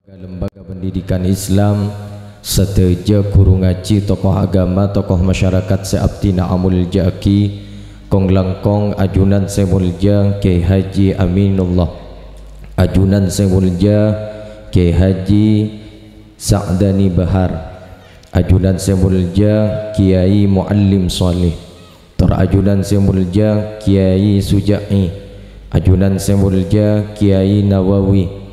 Lembaga pendidikan Islam seteja guru ngaji, tokoh agama, tokoh masyarakat seabtina amul jaki kong langkong ajunan semulja Kiai Haji Aminullah, ajunan semulja Kiai Haji Sa'dani Bahar, ajunan semulja Kiai Muallim Saleh, ajunan semulja Kiai Suja'i, ajunan semulja Kiai Nawawi,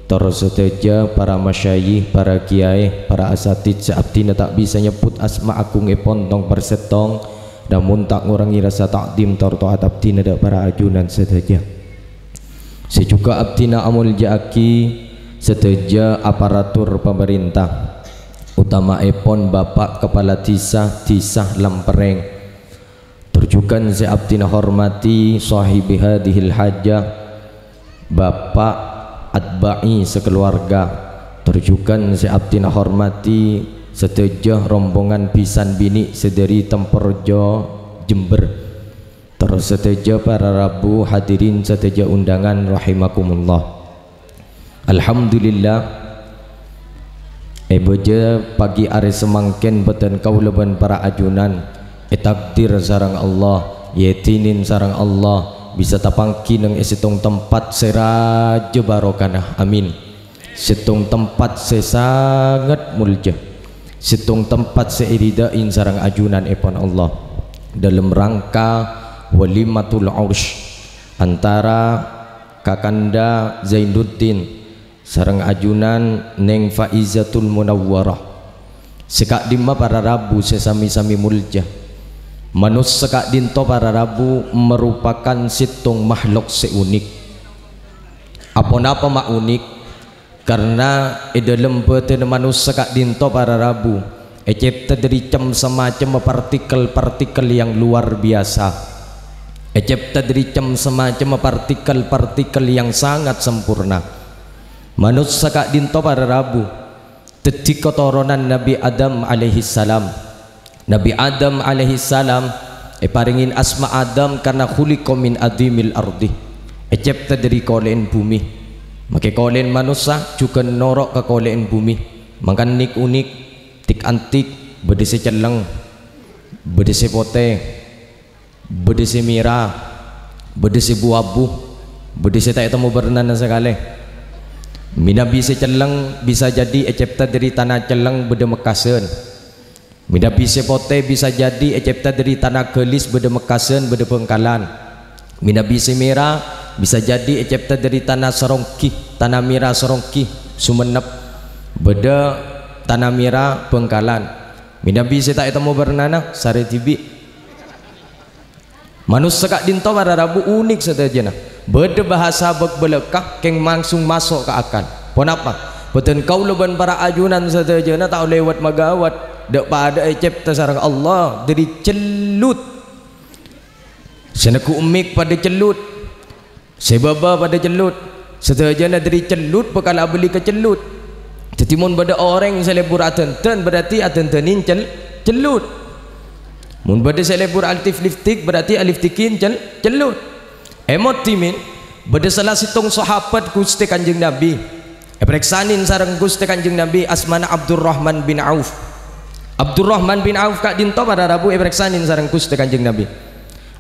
terseteja para masyayikh, para kiai, para asatid seabtina tak bisa nyebut asma aku ngepontong persetong, namun tak ngurangi rasa takdim tortoat abdina dak para ajunan seteja. Sejuga abdina amul jaki seteja aparatur pemerintah, utama epon Bapak Kepala Tisah Lempereng, terjukan seabdina hormati sahibi hadhil hajah Bapak Atba'i sekeluarga, terjukan seabdina hormati setejah rombongan pisan bini sederi Temperjo Jember, terseteja para rabu hadirin seteja undangan rahimakumullah. Alhamdulillah beja pagi are semangken beten kaulaban para ajunan takdir sarang Allah, yetinin sarang Allah bisa tapangki nang setong tempat seraja barokana, amin. Setong tempat sesangat mulja, setong tempat seiridain sarang ajunan epon Allah dalam rangka walimatul ursh antara Kakanda Zainuddin sarang ajunan Neng Faizatul Munawwarah. Sekak dimma para rabu sesami-sami mulja, manus sekak dinto para rabu merupakan situng makhluk seunik. Apa mak unik? Karena dalam beten manus sekak dinto para rabu cipta dari semacam partikel-partikel yang luar biasa, cipta dari semacam partikel-partikel yang sangat sempurna. Manus sekak dinto para rabu teti ketoronan Nabi Adam alaihi salam. Nabi Adam alaihi salam paringin asma Adam karena khuliqa min adimil ardi, cipta dari kolen bumi. Maka kolen manusia juga norok ke kolen bumi, makan nik unik tik antik bedese celeng bedese pote bedese mira bedese buabu bedese tak temu bernana sekali. Mina bisa celeng bisa jadi cipta dari tanah celeng bede mekasen. Mina bisa pote bisa jadi cipta dari tanah gelis bede mekasen bede Bengkalan. Mina bisa merah bisa jadi cipta dari tanah Serongki, tanah merah Serongki Sumenep bede tanah merah Bengkalan. Mina bisa tak temu bernana sare tibi. Manusia kak dinto pada rabu unik saja. Beda bahasa berbelekah keng langsung masuk ke akal. Kenapa? Betul kau leban para ajunan saja tak lewat magawat dak pada cipta sarang Allah dari celut. Senaku umik pada celut, sebaba pada celut, saja dari celut bekala beli ke celut. Tetimun pada orang selebur atenten berarti atentenin celut. Mun pada selebur altif liftik berarti alif tikin celut. Emot timin beda salah situng sahabat Gusti Kanjeng Nabi periksanin sareng Gusti Kanjeng Nabi asmana Abdurrahman bin Auf. Abdurrahman bin Auf kak dinto pada rabu periksanin sareng Gusti Kanjeng Nabi.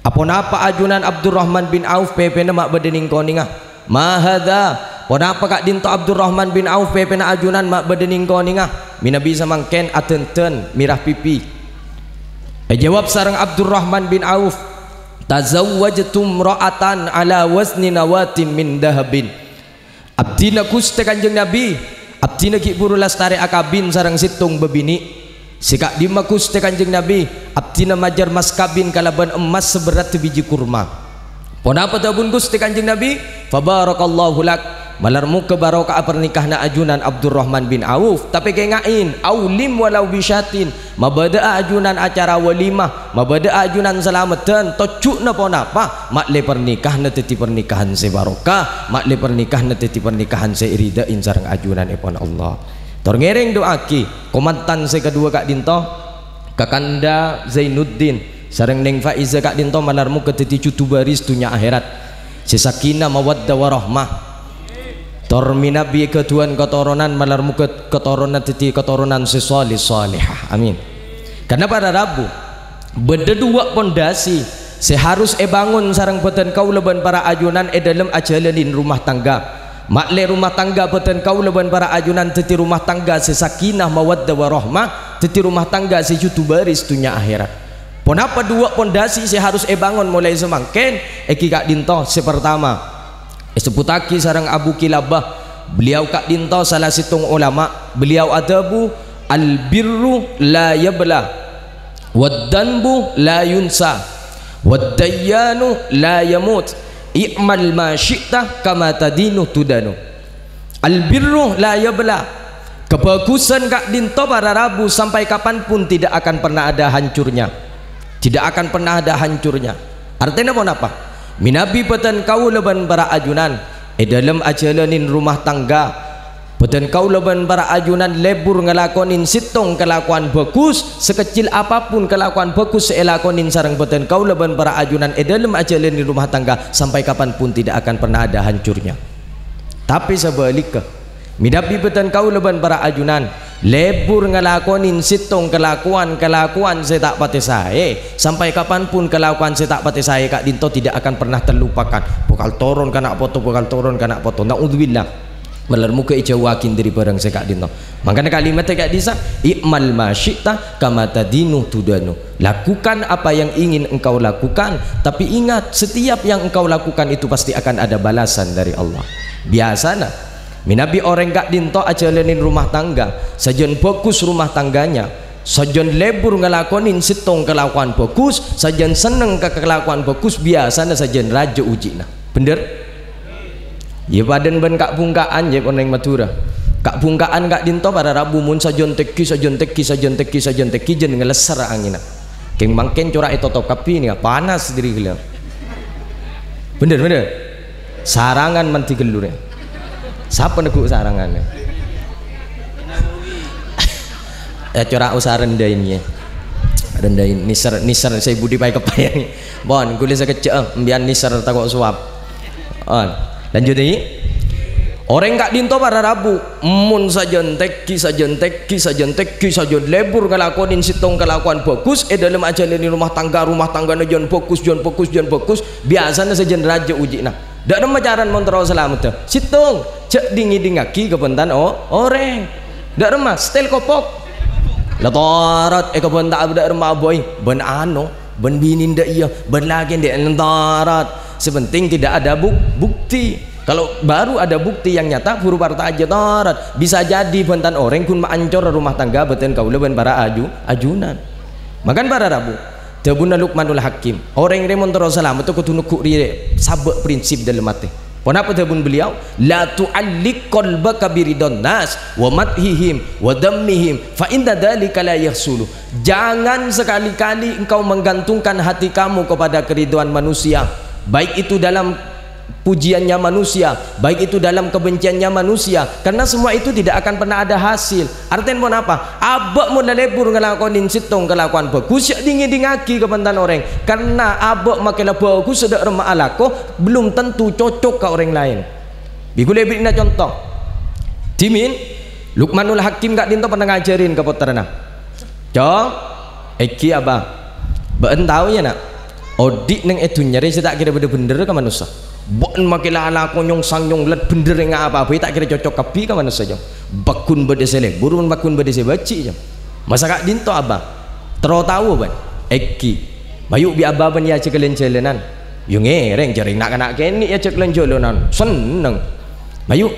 Apa ajunan Abdurrahman bin Auf pepena mak bedening koningah mahada. Apa kak dinto Abdurrahman bin Auf pepena ajunan mak bedening koningah mina bisa mangken atenten mirah pipi. Jawab sareng Abdurrahman bin Auf, tazawwajtum ra'atan ala wazni nawatim min dahabin. Abdina Gusti Kanjeng Nabi, abdina ki buru lastari akabin sareng situng bebini. Sikak dima Gusti Kanjeng Nabi, abdina majar mas kabin kalaban emas seberat biji kurma. Ponapa tabun Gusti Kanjeng Nabi? Fabarakallahu lak. Malarmu ke barokah pernikahan ajunan Abdurrahman bin Auf. Tapi kengain aulim walau bisyatin, mabada ajunan acara walimah, mabada ajunan selamatan tocuk na ponapa makle pernikahan teti pernikahan se barokah, makle pernikahan teti pernikahan se iridain sareng ajunan epon Allah. Torngereng doaki komantan se kedua kak dinto Kakanda Zainuddin sareng Neng Faiza kak dinto malarmu ke teti cutu baris dunya akhirat. Sesakina mawaddah warahmah Tormi nabi ketuan keturunan malar muka keturunan titi keturunan sesolih solihah. Amin. Karena pada Rabu beda dua pondasi seharus bangun sarang beten kau leban para ajunan dalam ajalanin rumah tangga. Makle rumah tangga beten kau leban para ajunan titi rumah tangga sesakinah mawaddah warahmah, titi rumah tangga sejutu baris dunia akhirat. Kenapa dua pondasi seharus bangun mulai semangken kak dinto sepertama seputaki sarang Abu Kilabah, beliau kak dinto salah situng ulama, beliau adabu al-birru la yabla wad-danbu la yunsa wad-dayyanu la yamut i'mal ma syi'ta kama tadinu tudanu. Al-birru la yabla, kebagusan kak dinto pada Rabu sampai kapanpun tidak akan pernah ada hancurnya, tidak akan pernah ada hancurnya. Artinya apa? Minabi peten kau leban para ajunan dalam ajalanin rumah tangga, peten kau leban para ajunan lebur ngelakonin sitong kelakuan bagus, sekecil apapun kelakuan bagus selakonin sarang peten kau leban para ajunan dalam ajalanin rumah tangga sampai kapanpun tidak akan pernah ada hancurnya. Tapi sebaliknya minabi peten kau leban para ajunan lebur ngelakonin sitong kelakuan saya tak pati saya sampai kapanpun kelakuan saya tak pati saya kak dinto tidak akan pernah terlupakan. Bakal turun kanak foto, bakal turun kanak foto. Naudzubillah malar muka ijawakin dari barang saya kak dinto. Makanya kalimatnya kak disa i'mal ma syi'ta kama tadinu tudanu, lakukan apa yang ingin engkau lakukan, tapi ingat setiap yang engkau lakukan itu pasti akan ada balasan dari Allah. Biasanya minabi orang gak dinto ajalanin rumah tangga sajen bagus rumah tangganya, sajen lebur ngelakonin sitong kelakuan bagus, sajen seneng ke kelakuan bagus, biasanya sajen raja ujina. Bener? Ya badan ben kak bungkaan ya orang Madura. Kak bungkaan kak dinto pada Rabu mun sajen teki jen ngeleser angina. Keng mangken corak itu top kapi ini panas diri gila. Bener. Sarangan manti gelurnya. Siapa neguk sarangannya? Ya corak usaha rendahin ya, rendahin nisar saya budi pai kepayang. Bon, kulit saya kecil, biar nisar takut suap. On, lanjut ini. Orang kak dinto pada Rabu, mun sajen teki sajen lebur ngelakonin sitong kelakuan bagus, dalam ajalan rumah tangga jon bagus, biasanya sajen raja uji nah. Dak nama jaran montro selamat situng cek dingaki kebentan orang dak remah stel kopok latarat kebentak dak remah boy ben ano ben binin dak iya ben lagi dak latarat, sepenting tidak ada bukti. Kalau baru ada bukti yang nyata huru parta aja tarat, bisa jadi bentan orang kun maancor rumah tangga beten kau leben para ajunan. Makan para Rabu Tabuna Luqmanul Hakim orang remon terus salam itu kudu nuku sabak prinsip dalam mati. Kenapa tabun beliau la tu'alliq qalbaka biridon nas wa madhihim wa dammihim fa inda dzalika la yahsulu. Jangan sekali-kali engkau menggantungkan hati kamu kepada keriduan manusia, baik itu dalam pujiannya manusia, baik itu dalam kebenciannya manusia, karena semua itu tidak akan pernah ada hasil. Artinya mau apa? Abak mau lebur ngelakonin sitong kelakuan bagus ya dingaki kepentan orang, karena abak makilah bagus sudah remah alako belum tentu cocok ke orang lain. Bikule bina contoh Timin Luqmanul Hakim gak dinto pernah ngajarin ke putrana eki abah baen tahu ya nak odik neng itu nyari saya tak kira bener-bener ke manusia. Bon makilah ala konyong sangyong let bener nga apa tak kira cocok kapi ka mana saja bakun bade sele burun bakun bade se baci jam masa kak dinto abah tero tahu ban eki bayu bi abah ban ya cekelen celenan yo ngereng jaring nak keni ya cekelen jolonan seneng bayu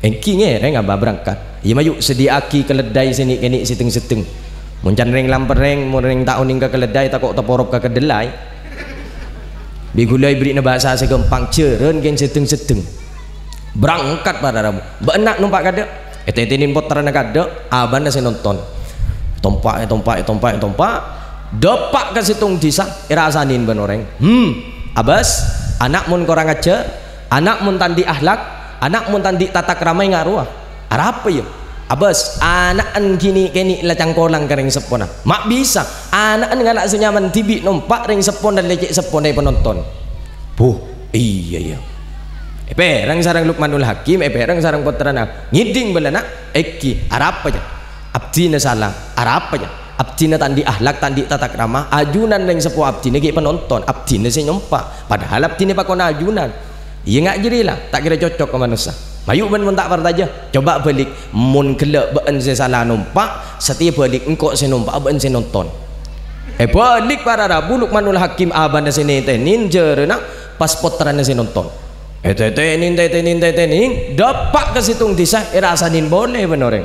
eki ngereng abah berangkat ya bayu sediaki keledai sini keni seteng muncan reng lampereng mun reng tak uning ka keledai takok teporop ka kedelai. Bigulai beri bahasa segempang ceren gen seteng berangkat pada Rabu benak numpak kada etinin potran kada abana saya nonton tompak depak ke situng disa irasanin benoreng abas anak mun korang aja anak mun tandi akhlak anak mun tandi tata keramai ngaruah apa ya abas anaan kini lacang kolang kering sepona mak bisa anaan ngalak senyaman tibi numpak ring sepon dan lecek sepon dari penonton iya perang sarang Luqmanul Hakim perang sarang putrana ngiding belana eki arapa aja abdina salah arapa aja abdina tandi ahlak tandi tata krama ajunan yang sepuh abdina kayak penonton abdina saya nyompak padahal abdina pakon ajunan iya nggak jadilah tak kira cocok ke manusia mayu ben tak part aja coba balik mun kelak ben saya salah numpak setiap balik engkau saya numpak ben saya nonton balik para Rabu Luqmanul Hakim abana sini tenin jerena pas potran saya nonton tenin dapat ke situng disa rasanin boleh benoreng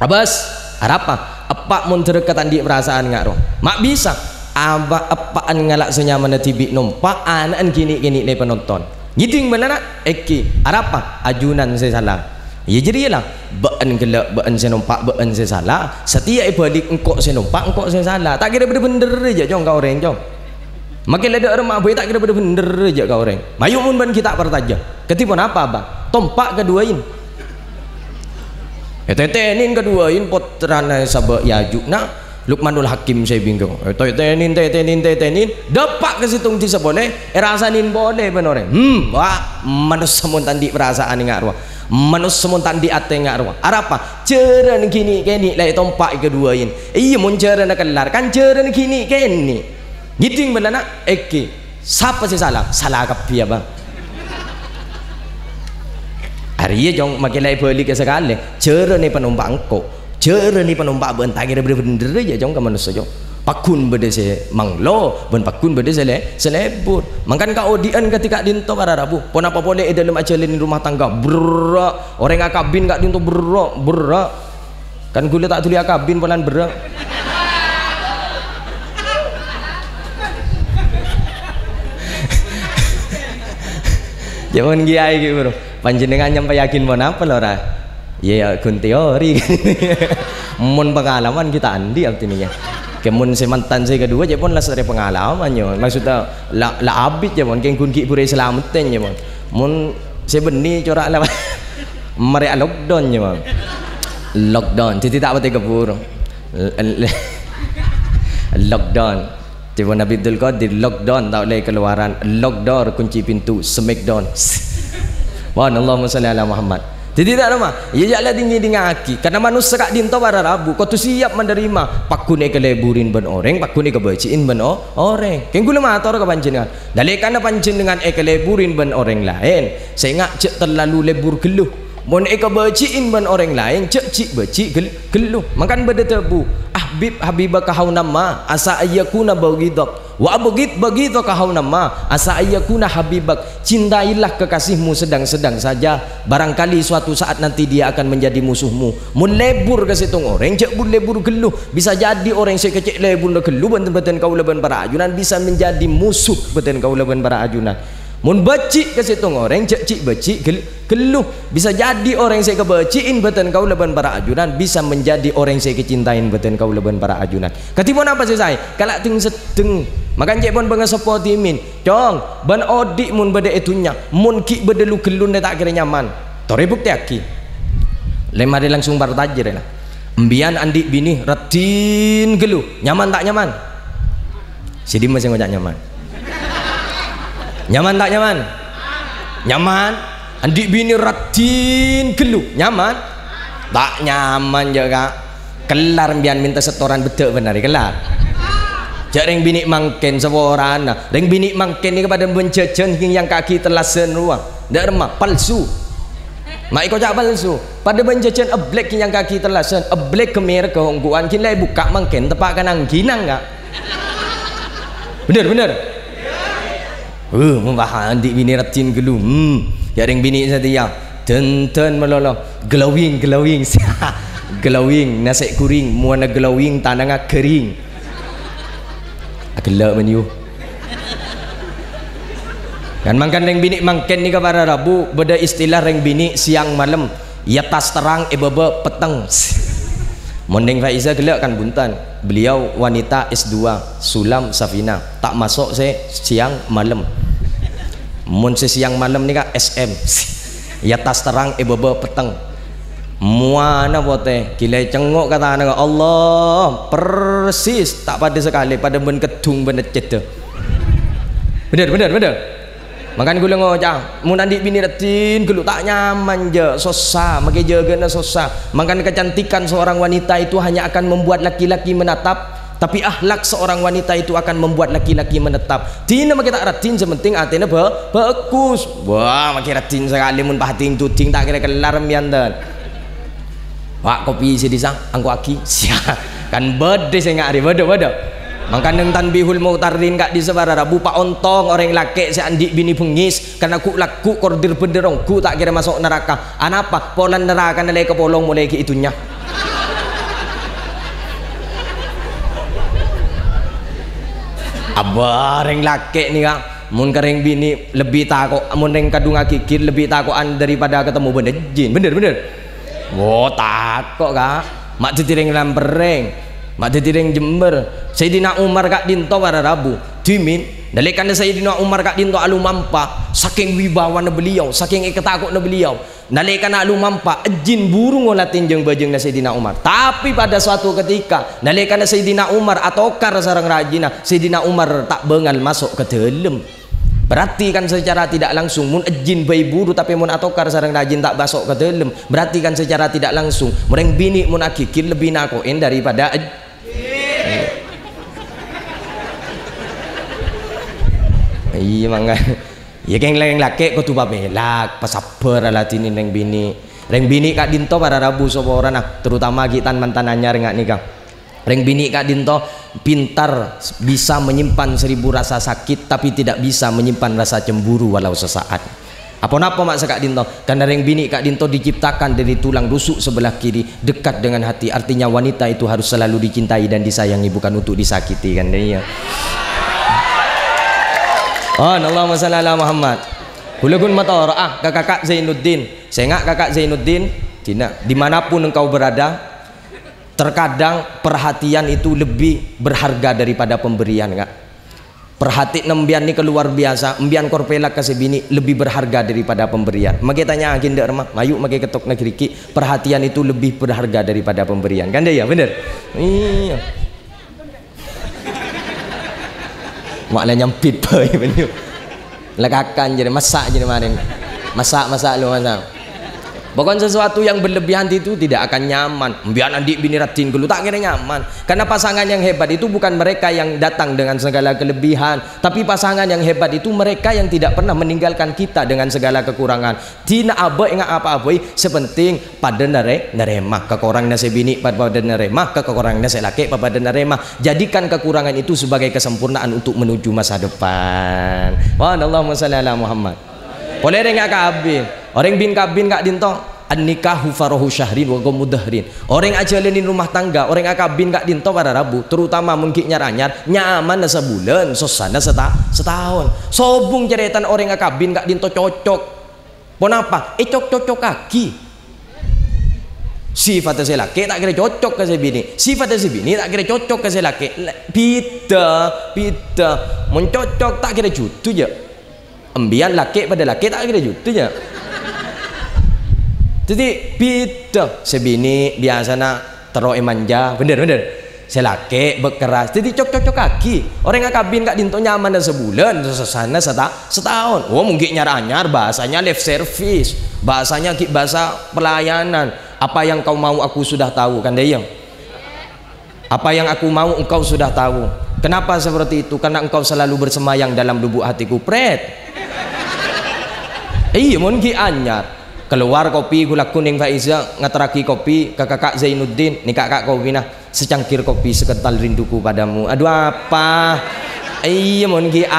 abas apa apa mun terdekat di perasaan nggak roh mak bisa apaan ngalak senyaman tibik numpak anan gini le penonton ngiding benar eki apa ajunan saya salah ya jadilah bean gelak bean saya numpak bean saya salah setiap balik engkau saya numpak engkau saya salah tak kira bener-bener aja jong kau orang jong makin ada orang mak boy tak kira bener-bener aja kau orang mayu mun ban kita pertaja ketipun apa tompak keduain tetenin keduain potrana sabak yajukna Luqmanul Hakim saya bingung tetenin dapat ke situng tisa boleh rasanin boleh benoreng wah manusia mun tandi perasaan nggak ruah manusia mun tandi ate nggak ruah apa ceren gini kini lai tompak keduain iya mun ceren kelar kan ceren gini kini ngiding belana eki siapa sih salah kapi apa hari ini jong makin balik ke sekali cara ni penumpang kok cara ni penumpang bentak kira bener-bener aja jong ke manusia jong pakun beda se manglo ben pakun beda selebur makan kau odian ketika dinto para Rabu pon apa boleh dalam ajalin rumah tangga berak orang akabin gak dinto berak kan gula tak tuli akabin polan berak jangan giai gitu bro panjenengan nyampe yakin mau apa lora ya kun teori mun pengalaman kita andi artinya kemun semantan saya kedua je pun lah dari pengalaman je maksudnya la abit je pun keng kun ki pure selameten je pun mun sebeni corak lah mereka lockdown je pun lockdown jadi tak betul kebur lockdown tiba Nabi Abdul Qadir lockdown tak boleh keluaran lockdown kunci pintu smackdown wah Allahumma salli ala Muhammad jadi tak nama ya jalan tinggi dengan aki karena manusia kak dinto para Rabu kau tu siap menerima pakune keleburin ben orang pakune kebaciin ben orang keng gula mator ke panjenengan dalekana panjenengan keleburin ben orang lain saya ngak cek terlalu lebur geluh mon kebaciin ben orang lain cek cik baci geluh makan beda tebu habibaka haunama asa ayyakuna bagidak wa abghid bagidaka haunama asa ayyakuna habibak cintailah kekasihmu sedang-sedang saja barangkali suatu saat nanti dia akan menjadi musuhmu mun lebur ke situng orang cek bun lebur geluh bisa jadi orang saya kecek lebur geluh benten kau leban para ajunan bisa menjadi musuh benten kau leban para ajunan mun bacik ke situng orang cek cik bacik geluh bisa jadi orang saya kebaciin beten kau leban para ajunan bisa menjadi orang saya kecintain beten kau leban para ajunan ketipun apa sih saya kalak ting sedeng makan cek pun pengesepo timin cong ban odik mun beda itunya mun ki bedelu gelun tak kira nyaman tore bukti aki lemari langsung partajir lah embian andik bini retin geluh nyaman tak nyaman sidi masih ngojak nyaman nyaman tak nyaman nyaman andik bini ratin geluh nyaman tak nyaman juga kelar bian minta setoran betul benar kelar jak ring bini mangken seorang ring bini mangken ni kepada bencejen yang kaki telasen ruang dak remah palsu mak iko jak palsu pada bencejen black yang kaki telasen black kemer kehongguan kin lai buka mangken tepak kanang ginang enggak bener membahas andik bini ratin geluh ya ring bini setia tenten melolo glowing glowing nasi kuring muana glowing tananga kering agelak menu kan mangkan ring bini mangken ni para Rabu beda istilah ring bini siang malam ya tas terang bebe peteng Mondeng Faiza gelak kan buntan beliau wanita S2 Sulam Safina tak masuk saya siang malam mun siang malam ni kak SM ya tas terang bebe peteng muana bote kilai cengok kata anak Allah persis tak pada sekali pada ben kedung bener cete bener Makan gula ngocang, mun andi bini retin gelu tak nyaman je, susah, makai jagana susah. Makan kecantikan seorang wanita itu hanya akan membuat laki-laki menatap, tapi akhlak seorang wanita itu akan membuat laki-laki menetap. Tina makai tak retin sementing atene bagus. Wah, makai retin sekali mun pahating tuting tak kira kelar miandan. Wak kopi sedisang, angko aki, sia kan bede saya ngari bede. Mangkan yang tanbihul mu'tarin kak di sebarara bupa ontong orang laki seandik bini pengis karena ku laku kordir benderong ku tak kira masuk neraka. Anapa polan neraka nilai ke polong mulai ke itunya. Abah orang laki nih kak mun kering bini lebih takut mun yang kadung akikir lebih takutan daripada ketemu benda jin. Bener oh takut kak mak tiring lampereng mak tiring Jember Sayyidina Umar kak dinto pada Rabu dimin dalikan Sayyidina Umar kak dinto alu mampa saking wibawa beliau saking ketakut beliau dalikan alu mampa jin burung ngolatin jeng bajeng Sayyidina Umar. Tapi pada suatu ketika dalikan Sayyidina Umar atokar sareng rajina Sayyidina Umar tak bengal masuk ke dalam. Berarti kan secara tidak langsung mun jin bayi buru tapi mun atokar sareng rajin tak masuk ke dalam. Berarti kan secara tidak langsung mureng bini mun akikir lebih nakoin daripada iya mangga ya keng laki kau tu babelak pasabar alatini neng bini reng bini kak dinto pada Rabu soporan terutama kita mantan anyar nggak nikah reng bini kak dinto pintar bisa menyimpan 1000 rasa sakit tapi tidak bisa menyimpan rasa cemburu walau sesaat. Apa-apa maksa kak dinto karena reng bini kak dinto diciptakan dari tulang rusuk sebelah kiri dekat dengan hati, artinya wanita itu harus selalu dicintai dan disayangi bukan untuk disakiti kan dia. Allahumma shalli ala Muhammad. Hulagun motor kakak Zainuddin. Saya ngak kakak Zainuddin dimanapun engkau berada, terkadang perhatian itu lebih berharga daripada pemberian kak. Perhati nembian ni keluar biasa, embian korpelak kasih bini lebih berharga daripada pemberian. Maka tanya agenda remah, mayu maka ketok negeri perhatian itu lebih berharga daripada pemberian. Kan dia ya bener. Iya. Maknanya nyampit boy bener. Lekakan jadi masak jadi maring. Masak lu masak. Pokoknya sesuatu yang berlebihan itu tidak akan nyaman. Biar adik bini ratin dulu tak kira nyaman. Karena pasangan yang hebat itu bukan mereka yang datang dengan segala kelebihan, tapi pasangan yang hebat itu mereka yang tidak pernah meninggalkan kita dengan segala kekurangan. Tina abai ingat apa sepenting pada neremah kekurang nasi bini pada neremah kekurang nasi laki pada neremah. Jadikan kekurangan itu sebagai kesempurnaan untuk menuju masa depan. Allahumma shalli ala Muhammad. Boleh enggak kabin? Orang bin kabin kak dinto an-nikahu farahu syahrin wa ghamudahrin. Orang ajalenin rumah tangga, orang akabin kak dinto pada Rabu, terutama mungkin nyar-anyar nyaman sebulan, sosana setahun. Sobung ceretan orang akabin kak dinto cocok. Kenapa? Cocok kaki. Sifatnya si laki tak kira cocok ke si bini. Sifatnya si bini tak kira cocok ke si laki. Bida. Mencocok tak kira jutu je. Embian laki pada laki tak kira jutu je. Jadi beda sebini biasanya teroi manja bener selake bekeras jadi cocok kaki orang akabin kak dinto nyaman sebulan sesana setahun. Oh mungkin nyar bahasanya live service, bahasanya bahasa pelayanan. Apa yang kau mau aku sudah tahu kan Deyang. Apa yang aku mau engkau sudah tahu. Kenapa seperti itu? Karena engkau selalu bersemayang dalam lubuk hatiku pret. Iya mungkin anyar keluar kopi gula kuning Faiza ngateraki kopi ke kakak Zainuddin nih kakak kopi nah secangkir kopi sekental rinduku padamu. Aduh apa iya mon ki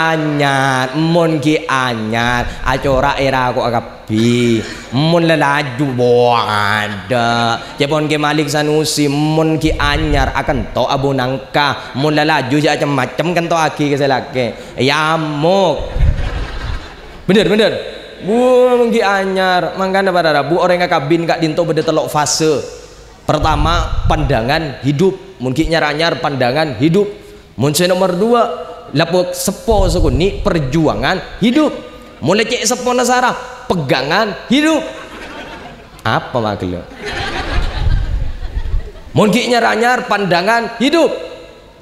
anyar acora era kok akapi mon lelaju boang ada cepon ke Malik Sanusi mon ki anyar akan to abu nangka mon lelaju ya macam kan to aki ke selake yamuk bener mungkin anyar mangkana pada Rabu orang kabin kak dinto beda telok fase. Pertama pandangan hidup mungkin nyar pandangan hidup. Mungkin nomor 2 lapuk sepo sekuni perjuangan hidup. Mulai cek sepo nasara pegangan hidup. Apa maksudnya? Mungkin nyar pandangan hidup.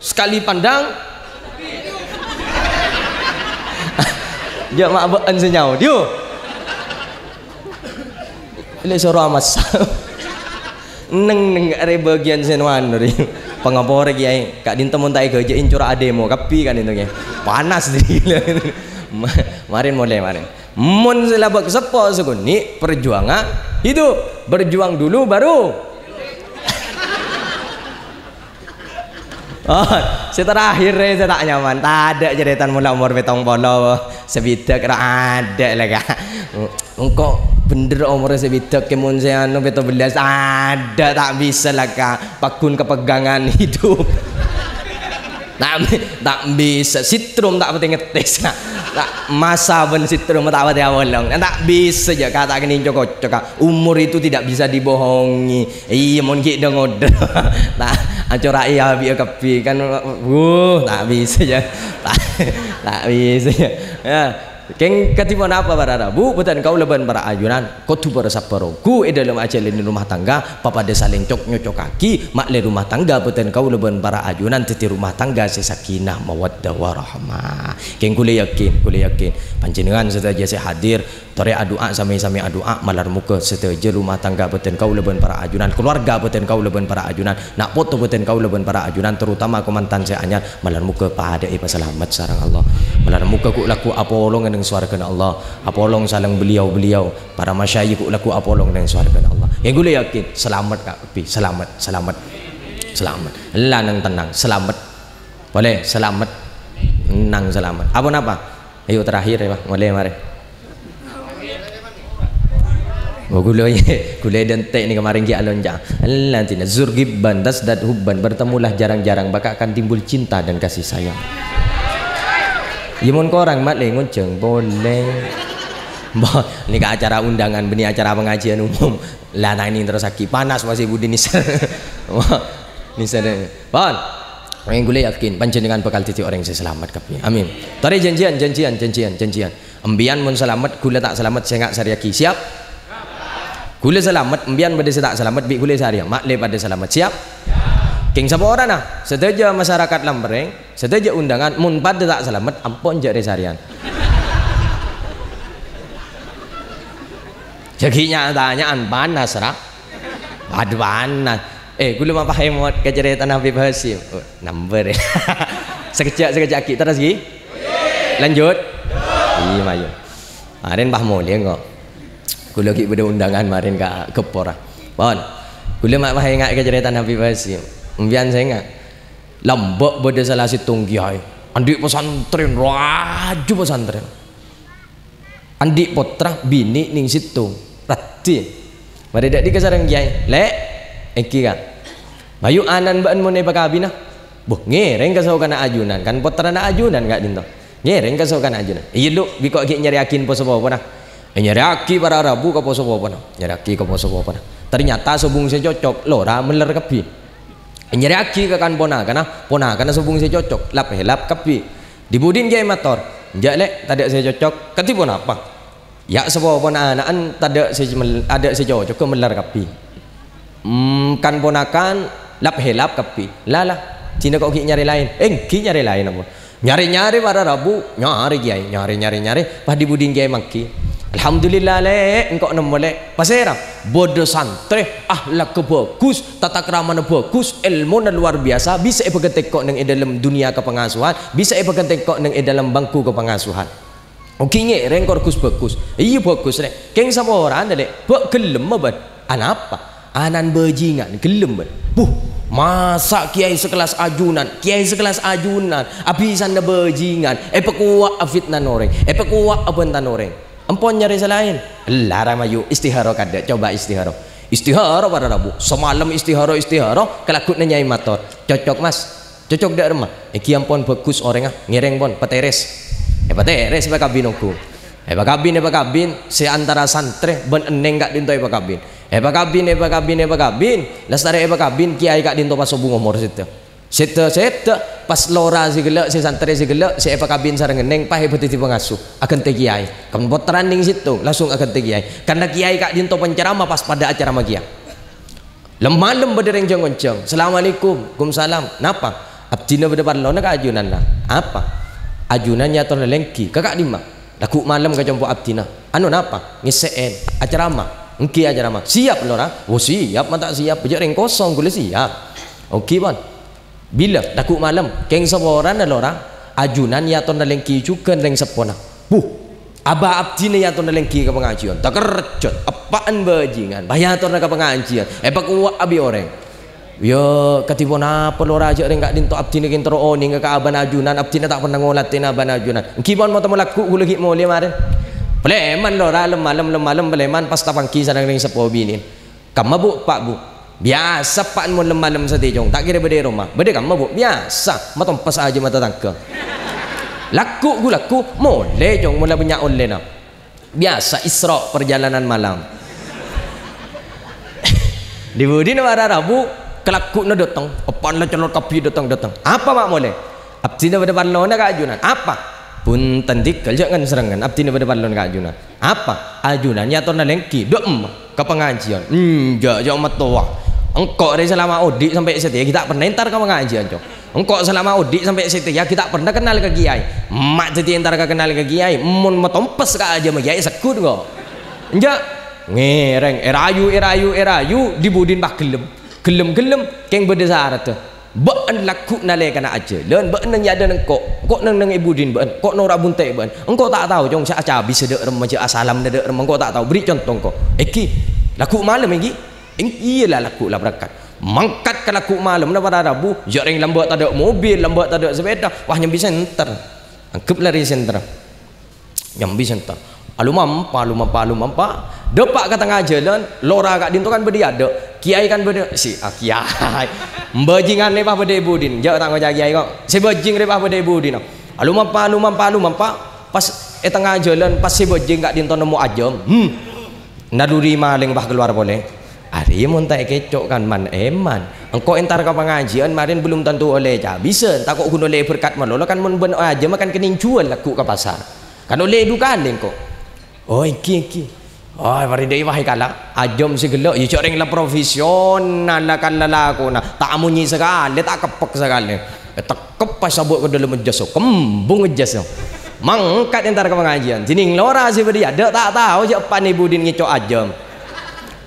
Sekali pandang Jak mabaan senyau dia. Ile suruh amas. Neng are bagian senuan dari pengapore kiai. Kak dinten mun tak gejein curah demo kapi kan itu kiai. Panas dia. Marin mulai marin. Mun selabak sepo seguni perjuangan hidup. Berjuang dulu baru. Oh, seterakhir saya tak nyaman. Tak ada jeritan mula umur betong polo sebidak ada lagi. Engkau bener umur sebidak kemun saya anu beto belas ada tak bisa lagi. Pakun kepegangan hidup. Tak bisa sitrum tak penting ngetes tak masa ben sitrum tak penting awalong tak bisa aja kata gini cocok umur itu tidak bisa dibohongi iya mungkin dong udah tak acora iya biar kepi kan tak bisa aja tak bisa ya keng ketipuan apa para rabu bukan kau leban para ajunan kau tu bersaparo ku dalam ajalin rumah tangga papa de saling cok nyocok kaki mak le rumah tangga bukan kau leban para ajunan titi rumah tangga sesakinah mawaddah warahmah keng kule yakin panjenengan setaja saya hadir tore doa sami-sami doa malar muka setaja rumah tangga bukan kau leban para ajunan keluarga bukan kau leban para ajunan nak foto bukan kau leban para ajunan terutama komantan saya anyar malar muka pada selamat sarang Allah malar muka ku laku apolong dengan suarakan Allah apolong salang beliau para masyayikh ku laku apolong dengan suarakan Allah yang gue yakin selamat kak Pi selamat lanang tenang selamat boleh selamat nang selamat apa ayo terakhir ya Pak boleh mari gule dan tek ni kemarin ki alonja lantina zurgibban dasdad hubban bertemulah jarang-jarang maka akan timbul cinta dan kasih sayang. Yamun korang mat le ngonceng boleh. Bah, ini ke acara undangan benih acara pengajian umum. Lah nah ini terus aki panas masih budi nisa. Nisa deh. Bon. Yang gue yakin panjenengan bakal titi orang yang selamat kapi. Amin. Tadi janjian. Embian mun selamat gula tak selamat saya ngak sariaki siap. Gula selamat embian pada tak selamat bi gula sariak mak le pada selamat siap. King sapa orang nah sedaja masyarakat Lambereng sedaja undangan mun pada tak selamat ampun jare sarian jadi nyatanyaan panas rak aduh panas gula mah hemot keceritaan Habib Hasim number sekejap kita terus gi lanjut iya mayu marin bah mulai kok gula ki pada undangan marin ka kepora bon gula mah ingat keceritaan Habib Hasim Mbian saya enggak lambok pada salah situng kiai andik pesantren raju pesantren andik potra bini ning situng rati mari dak dikasarang kiai lek iki kan bayu anan baan mun e pakabina boh ngereng kasau kana ajunan kan potra na ajunan enggak dinto ngereng kasau kana ajunan iya lu biko ki nyari yakin po sapa nah nyari aki para rabu ka po sapa nah nyari aki ka po sapa nah ternyata subung saya cocok lora meler kebi nyari aki ke kan ponakan sebung saya cocok lap kapi dibudin kiai motor jak lek tadi saya cocok ketipu apa ya sebuah ponaan tadi ada saya cocok ke melar kapi kan ponakan lap kapi lala Cina kok nyari lain ki nyari lain apa nyari para rabu nyari kiai nyari pas dibudin kiai maki alhamdulillah le engkau nemu le pasera bodoh santre ahlak bagus tata krama bagus ilmu luar biasa bisa ibagetek kok nang dalam dunia kepengasuhan bisa ibagetek kok nang dalam bangku kepengasuhan oke nge rengkor bagus iya bagus le keng sama orang le bok gelem ban apa anan bajingan gelem ban masa kiai sekelas ajunan abisan na bajingan pekuak fitnan orang pekuak abentan orang empon nyari selain larang mayu istihara kada coba istihara para rabu semalam istihara kelakut nyai motor cocok mas cocok dak remah iki ampun bagus orang ngereng pon pateres pa kabinku kabin se antara santre ben eneng gak dinto kabin kabin lestari kabin kiai gak dinto pas subuh umur situ pas lora si gelak si santre si gelak si kabin sareng neng pahe betiti pengasuh akan te kiai kan boteran ning situ langsung akan te kiai karena kiai kak dinto penceramah pas pada acara magia lemah bedereng jong-jong assalamualaikum kumsalam napa abdina beda parlo nak ajunan lah apa ajunannya to lelengki kakak lima laku malam ka jompo abdina anu napa ngiseen acarama engki acarama siap lora oh siap mata siap bejak ring kosong gule siap oke bon bila laku malam keng saboran lora ajunan ya ton lengki cuken ring sepona aba abdina ya ton lengki ka pengajian tak kerjot apaan bajingan bayar ton ka pengajian pak uak abi orang yo ketipu napa lora aja ring gak dinto abdina kintro oni ka aban ajunan abdina tak pernah ngolatin aban ajunan kibon mau temu laku gulagi mau lemarin peleman lora lem-malam peleman pas tapangki sadang ring sepo bini kamu bu pak bu biasa pak mau lem-malam satejong tak kira bede rumah bede kamu bu biasa matom pas aja mata tangke laku boleh jong mula punya online biasa Isra perjalanan malam di budi pada Rabu kelaku na datang apaan lah calon kapi datang apa mak boleh abdina pada balon ka ajunan apa pun tendik jangan serangan abdina pada balon ka ajunan apa ajunan ya ton lengki dom ke pengajian jangan matoa engkau dari selama audit sampai setia kita pernah entar ke pengajian cok engkau selama audit sampai setia kita pernah kenal ke kiai mak setia entar ke kenal ke kiai mun matompes ka aja ma kiai sekut kok enggak ngereng erayu di budin bah gelem keng berdasar tu beun laku nale kana aja dan beun nang ada nang kok nang ibu din beun kok nora buntai beun engkau tak tahu jong sa acabi sedek remaja asalam dedek rem engkau tak tahu beri contoh engkau eki laku malam iki iyalah laku lah berangkat mangkat ke laku malam na pada Rabu jaring lambat tak ada mobil lambat tak ada sepeda wah nyambi center angkep lari center nyambi center alu mampa depak ke tengah jalan lora kat dinto kan berdiada kiai kan berdiada si kiai bajingan lepah pada budin jauh tak ngajak kiai kok si bajing lepah pada budin alu mampa pas tengah jalan pas si bajing kat dinto nemu ajam naduri maling bah keluar boleh hari muntai kecok kan man eman engkau entar ke pengajian marin belum tentu oleh bisa tak kok guna oleh berkat malolo kan mun ben aja makan kening jual laku ke pasar kan oleh dukan kok oh iki oh mari dei wahai kala ajom segelo ya coreng la profesional lah kan lalaku nah tak munyi sekali tak kepek sekali tekep pas sabuk ke dalam jas kembung jas mangkat entar ke pengajian jining lora si dia ada tak tahu je pan ibu din ngicok ajom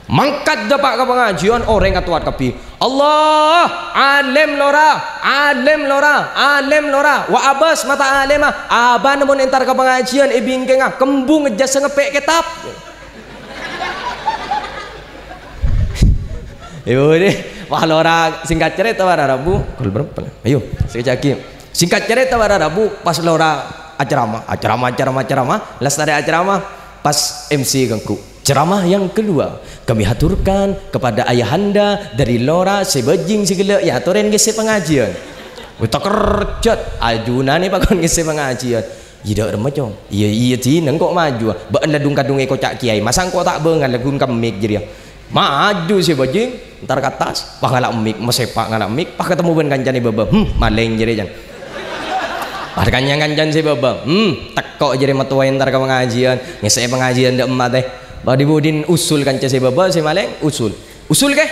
mangkat dapat ke pengajian orang katuat kapi Allah alim lora wa abas mata alimah aban mun entar ke pengajian bingkeng kembung jas ngepek kitab ayo deh wah lora singkat cerita pada Rabu kul berapa ayo singkat cerita pada Rabu pas lora acarama lestari acarama pas MC gangku ceramah yang kedua kami haturkan kepada ayahanda dari lora sebajing segala ya toren gese pengajian kita kerjat ajunan ni pakon gese pengajian tidak remacong iya tineng kok maju beun ladung kadung kocak kiai masang kok tak bengan lagun kamik jadi maju si bajing ntar ke atas pak ngalak mik mesepak ngalak mik pak ketemu ben kancani baba maling jadi jan pak kancan si baba tekok jadi metuai ntar ke pengajian ngese pengajian ndak emat teh badi budin usul kancan si baba si maling usul ke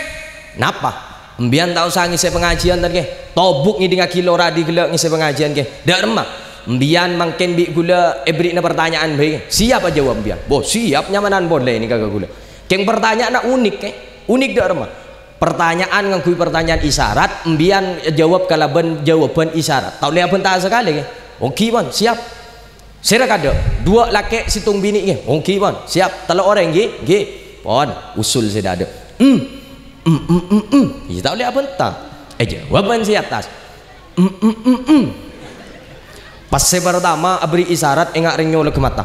napa embian tau sang ngese pengajian ntar ke tobuk ngiding kilo radi gelak ngese pengajian ke ndak remah embian mangken bi gula ebri na pertanyaan bae siapa jawab embian bo siap nyamanan boleh ini kagak gula keng pertanyaan unik dah remah pertanyaan ngangkui pertanyaan isyarat embian jawab kalaban jawaban isyarat tau lihat bentar sekali ke oke bon siap sira kada dua laki situng bini ke oke bon siap telo orang ge pon usul saya ada ya tau lihat bentar jawaban si atas pas saya pertama abri isyarat engak ring nyolok ke mata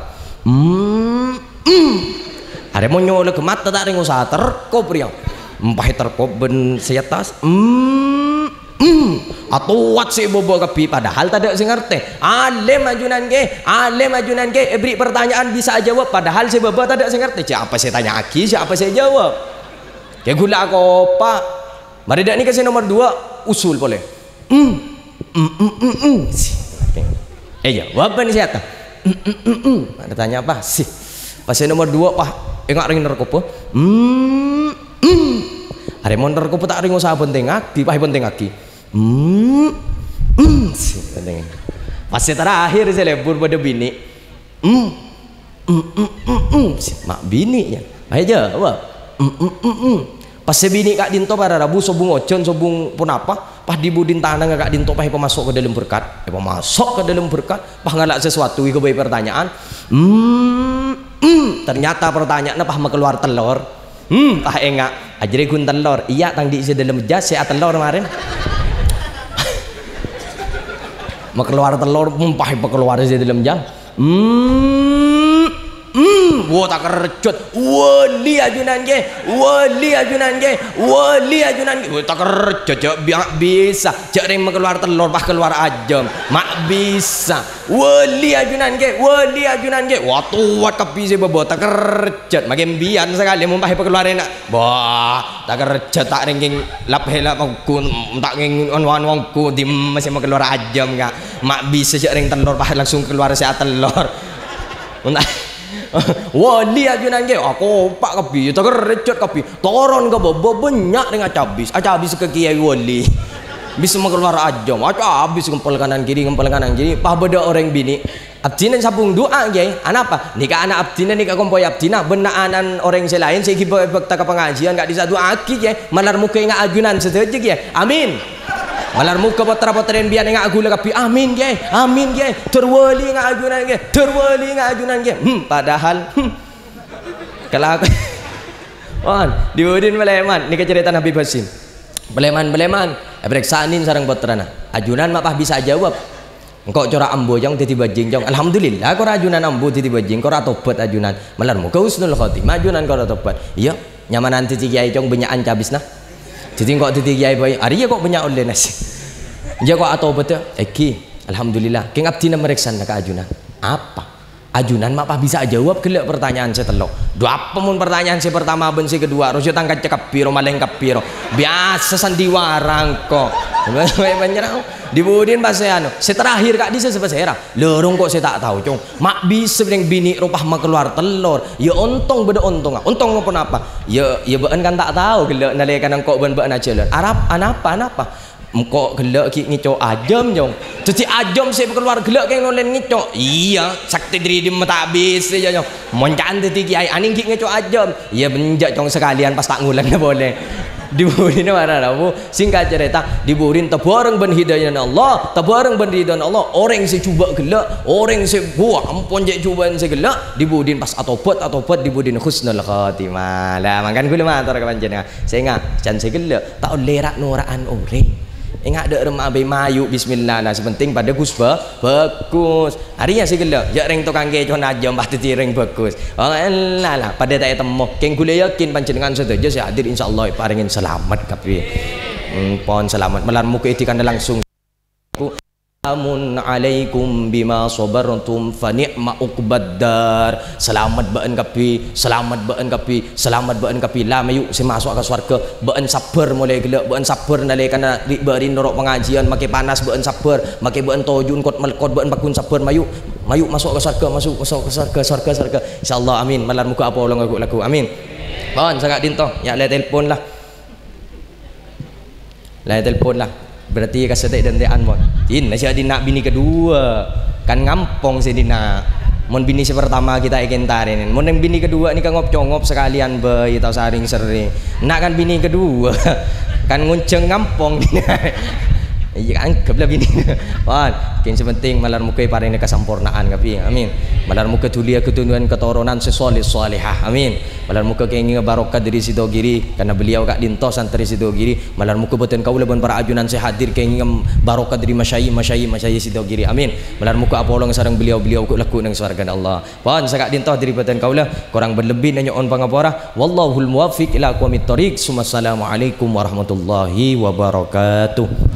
ada mau nyolok ke mata tak ring usaha terkop riang empah terkop ben si atas atau wat si bobo kapi padahal tak ada sing ngerti alim ajunan ke beri pertanyaan bisa jawab padahal si bobo tak ada sing ngerti siapa saya tanya aki siapa saya jawab kayak gula kopa mari dak ni kasih nomor 2 usul boleh jawaban siapa ada tanya apa sih pasien nomor 2 pah enggak ring narkoba ada mau narkoba tak ring usaha penting aki pah penting aki penting pasien terakhir saya lebur pada bini mak bini ya aja apa pas bini kak dinto pada rabu sobung ocon sobung pun apa pas dibudin tanah kak dinto pas masuk ke dalam berkat masuk ke dalam berkat pas ngalak sesuatu iko bayi pertanyaan ternyata pertanyaannya pas mau keluar telur pas enggak ajri gun telur iya tang di dalam jas saya telur kemarin mau keluar telur pah keluar dari dalam jas wah tak kercut wali ajunan ge wali ajunan ge wali ajunan ge tak kercut cak bisa cak ring keluar telur pas keluar ajam mak bisa wali ajunan ge wah tuat kepi sih bebo tak kercut makin bian sekali mumpah keluar enak bah tak kercut tak ring lap helap aku tak ring on wongku di masih mau keluar ajam enggak mak bisa cak ring telur pas langsung keluar saya telur wali ajunan ge aku pak kepi tak recet kepi toron ke bobo banyak dengan cabis ke kiai wali bisa keluar ajam habis ngempel kanan kiri pas beda orang bini abdina sabung doa ge apa nikah anak abdina nikah kompoy abdina benaanan orang selain saya kiba bakta ke pengajian gak disatu aki ge malar muka nga ajunan setuju ge amin malar muka potra-potren biar nga agula kapi amin ge terwali nga ajunan ge padahal kalau aku diudin beleman nikah cerita Nabi Basim beleman periksaanin sarang potrana ajunan mapah bisa jawab engkau cora ambo jong titi bajing jong alhamdulillah kau ajunan ambo titi bajing kau tobat ajunan malar muka husnul khotimah ajunan kau tobat iya nyamanan titi kiai jong benyaan cabis nah jadi kok titi kiai bayi hari ya kok banyak oleh nasi ya kok atau betul alhamdulillah king abdina meriksa nak ajunan apa ajunan mak bisa jawab gelak pertanyaan saya telok dua pemun pertanyaan saya pertama ben saya kedua harus tangkat cekap piro maleng kapiro biasa sandiwarang kok banyak dibudin pas saya terakhir kak dia sebesar lorong kok saya tak tahu cung mak bisa yang bini rupah mak keluar telur ya untung beda untung maupun apa ya bean kan tak tahu gelak nalekan kok ben aja lor Arab anapa kok gelak ngico ajam jong jadi ajam saya keluar gelak kayak nolen ngico iya sakti diri di mata habis ya jong moncan tadi kiai aning ngico ajam iya benjak jong sekalian pas tak ngulang boleh diburin mana rabu singkat cerita diburin tabareng ben hidayah Allah tabareng ben hidayah Allah orang saya coba gelak orang saya buah ampun je cobaan saya gelak diburin pas atopat diburin husnul khatimah lah makan gula matur kepanjenengan saya ingat can saya gelak tak lerak noraan orang ingat ada remah abai mayu bismillah nah sepenting pada gus bagus harinya sih gelak jak ring tukang keco najam pasti ring bagus oh lah pada tak temu keng gula yakin panjenengan setuju saya hadir insyaallah paringin selamat kapi pohon selamat melar muka itikan langsung Assalamualaikum bima sabartum fa ni'ma uqbaddar selamat beun kapi selamat beun kapi lah mayu si masuk ke surga beun sabar mulai gelak beun sabar nalekana beri norok pengajian make panas beun sabar make beun tojun kot melkot beun bakun sabar mayu masuk ke surga insyaallah amin malar muka apa ulang lagu amin mohon sangat dinto ya le telepon lah berarti kasetek dan tean mon nasi adi nak bini kedua kan ngampong sih dina mon bini si pertama kita ingin tarin mon yang bini kedua ini kan ngop sekalian bayi atau saring sering nak kan bini kedua kan ngunceng ngampong iya kan kebela bini wan yang sepenting malar muka paring kesampurnaan kapi amin malar muka tulia keturunan keturunan sesoleh solehah amin malar muka kenging barokah dari sido giri karena beliau kak dinto santri sido giri malar muka beten kau leban para ajunan saya hadir kenging barokah dari masyayi sido giri amin malar muka apolong sarang beliau ku laku nang surga Allah wan saya kak dinto dari beten kau lah kurang berlebih nanya on pangapora wallahul muwaffiq ila aqwamit thoriq. Assalamualaikum warahmatullahi wabarakatuh.